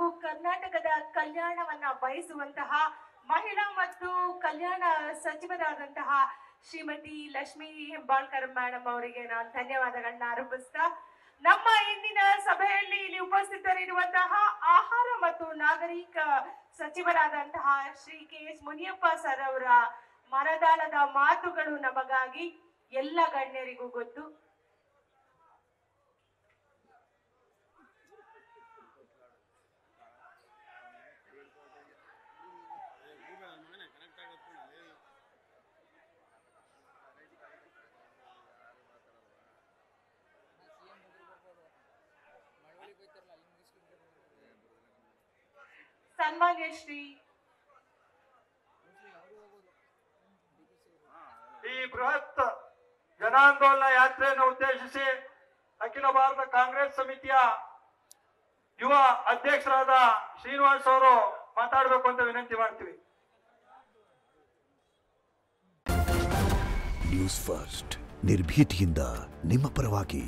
ಹಾಗೂ ಕರ್ನಾಟಕದ ಕಲ್ಯಾಣವನ್ನ ಬಯಸುವಂತಹ ಮಹಿಳಾ ಮತ್ತು ಕಲ್ಯಾಣ ಸಚಿವರಾದಂತಹ ಶ್ರೀಮತಿ ಲಕ್ಷ್ಮೀ ಹೆಬ್ಬಾಳ್ಕರ್ ಮೇಡಮ್ ಅವರಿಗೆ ನಾನು ಧನ್ಯವಾದಗಳನ್ನ ಅರ್ಪಿಸ್ತಾ ನಮ್ಮ ಇಂದಿನ ಸಭೆಯಲ್ಲಿ ಇಲ್ಲಿ ಉಪಸ್ಥಿತರಿರುವಂತಹ ಆಹಾರ ಮತ್ತು ನಾಗರಿಕ ಸಚಿವರಾದಂತಹ ಶ್ರೀ ಕೆ.ಎಸ್. ಮುನಿಯಪ್ಪ ಸರ್ ಅವರ ಮನದಾಳದ ಮಾತುಗಳು ನಮಗಾಗಿ ಎಲ್ಲ ಗಣ್ಯರಿಗೂ ಗೊತ್ತು. ಸನ್ಮಾನ್ಯ ಶ್ರೀ ಈ ಬೃಹತ್ ಜನಾಂದೋಲನ ಯಾತ್ರೆಯನ್ನು ಉದ್ದೇಶಿಸಿ ಅಖಿಲ ಭಾರತ ಕಾಂಗ್ರೆಸ್ ಸಮಿತಿಯ ಯುವ ಅಧ್ಯಕ್ಷರಾದ ಶ್ರೀನಿವಾಸ್ ಅವರು ಮಾತಾಡಬೇಕು ಅಂತ ವಿನಂತಿ ಮಾಡ್ತೀವಿ. ನ್ಯೂಸ್ ಫಸ್ಟ್ ನಿರ್ಭೀತಿಯಿಂದ ನಿಮ್ಮ ಪರವಾಗಿ.